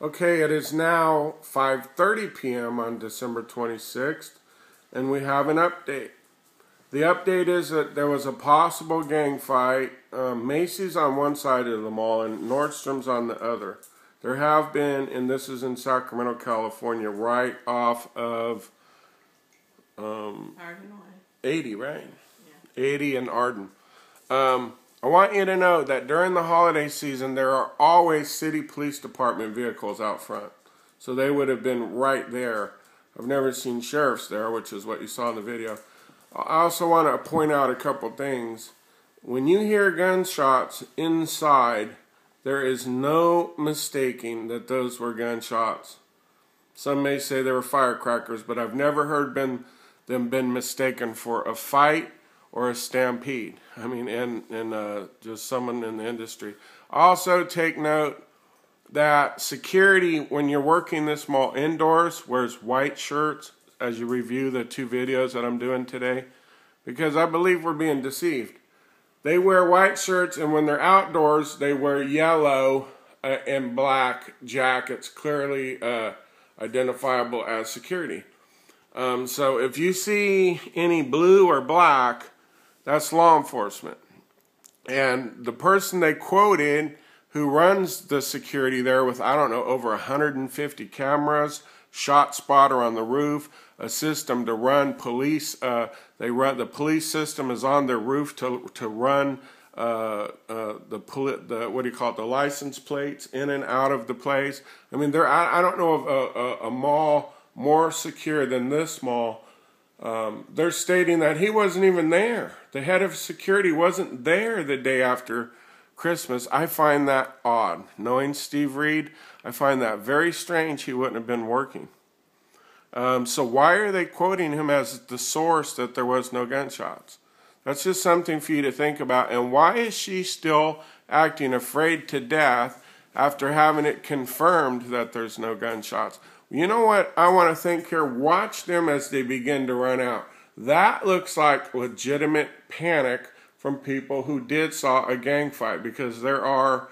Okay, it is now 5:30 p.m. on December 26th, and we have an update. The update is that there was a possible gang fight. Macy's on one side of the mall and Nordstrom's on the other. There have been, and this is in Sacramento, California, right off of Arden 80, right? Yeah. 80 and Arden. I want you to know that during the holiday season, there are always city police department vehicles out front. So they would have been right there. I've never seen sheriffs there, which is what you saw in the video. I also want to point out a couple things. When you hear gunshots inside, there is no mistaking that those were gunshots. Some may say they were firecrackers, but I've never heard them been mistaken for a fight or a stampede. I mean, and just someone in the industry. Also take note that security, when you're working this mall indoors, wears white shirts as you review the two videos that I'm doing today, because I believe we're being deceived. They wear white shirts, and when they're outdoors, they wear yellow and black jackets, clearly identifiable as security. So if you see any blue or black, that's law enforcement. And the person they quoted who runs the security there with, I don't know, over 150 cameras, shot spotter on the roof, a system to run police. The police system is on their roof to run the license plates in and out of the place. I mean, I don't know of a mall more secure than this mall. They're stating that he wasn't even there. The head of security wasn't there the day after Christmas. I find that odd. Knowing Steve Reed, I find that very strange. He wouldn't have been working. So why are they quoting him as the source that there was no gunshots? That's just something for you to think about. And why is she still acting afraid to death after having it confirmed that there's no gunshots? You know what I want to think here? Watch them as they begin to run out. That looks like legitimate panic from people who did saw a gang fight, because there are,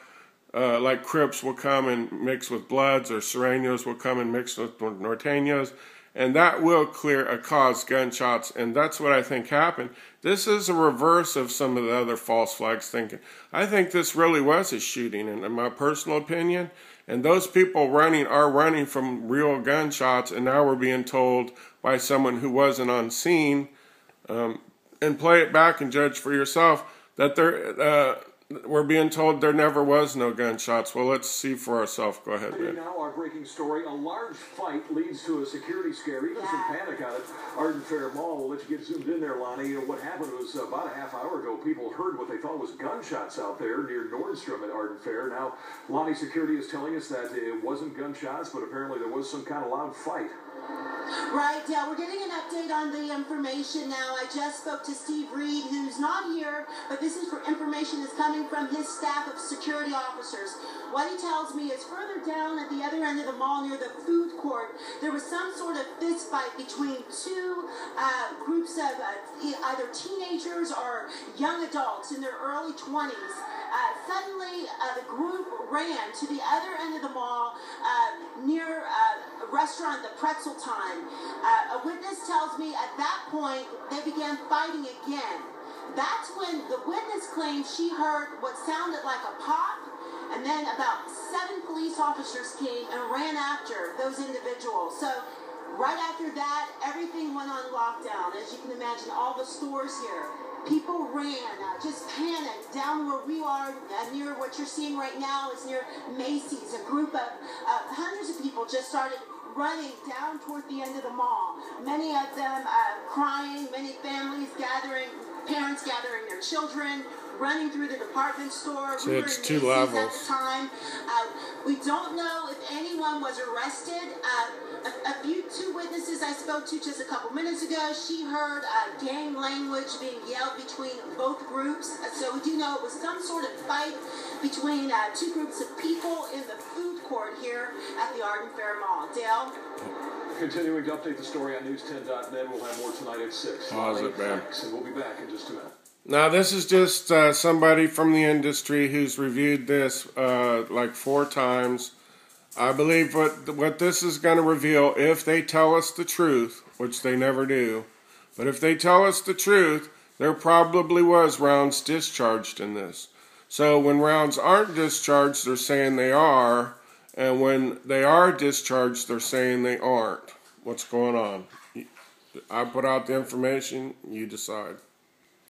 like Crips will come and mix with Bloods, or Serranos will come and mix with Norteños, and that will cause gunshots, and that's what I think happened. This is a reverse of some of the other false flags thinking. I think this really was a shooting, in my personal opinion. And those people are running from real gunshots, and now we're being told by someone who wasn't on scene, and play it back and judge for yourself, that we're being told there never was no gunshots. Well, let's see for ourselves. Go ahead, man. Now, our breaking story: a large fight leads to a security scare, even some panic out at Arden Fair Mall. We'll let you get zoomed in there, Lonnie. You know, what happened was about a half hour ago, people heard what they thought was gunshots out there near Nordstrom at Arden Fair. Now, Lonnie Security is telling us that it wasn't gunshots, but apparently there was some kind of loud fight. Right, yeah, we're getting an update on the information now. I just spoke to Steve Reed, who's not here, but this is for information that's coming from his staff of security officers. What he tells me is further down at the other end of the mall near the food court, there was some sort of fist fight between two groups of either teenagers or young adults in their early 20s. Suddenly, the group ran to the other end of the mall near a restaurant, the Pretzel Time. A witness tells me at that point they began fighting again. That's when the witness claims she heard what sounded like a pop, and then about 7 police officers came and ran after those individuals. So right after that, everything went on lockdown. As you can imagine, all the stores here, people ran, just panicked. Down where we are, near what you're seeing right now, is near Macy's. A group of hundreds of people just started running down toward the end of the mall. Many of them crying, many families gathering, parents gathering their children, running through the department store. So it's 2 levels. At the time. We don't know if anyone was arrested. Two witnesses I spoke to just a couple minutes ago, she heard gang language being yelled between both groups. So we do know it was some sort of fight between 2 groups of people in the food court here at the Arden Fair Mall. Dale? Continuing to update the story on news10.net. We'll have more tonight at 6. Pause it, man. And we'll be back in just a minute. Now, this is just somebody from the industry who's reviewed this like 4 times. I believe what this is going to reveal, if they tell us the truth, which they never do, but if they tell us the truth, there probably was rounds discharged in this. So when rounds aren't discharged, they're saying they are, and when they are discharged, they're saying they aren't. What's going on? I put out the information, you decide.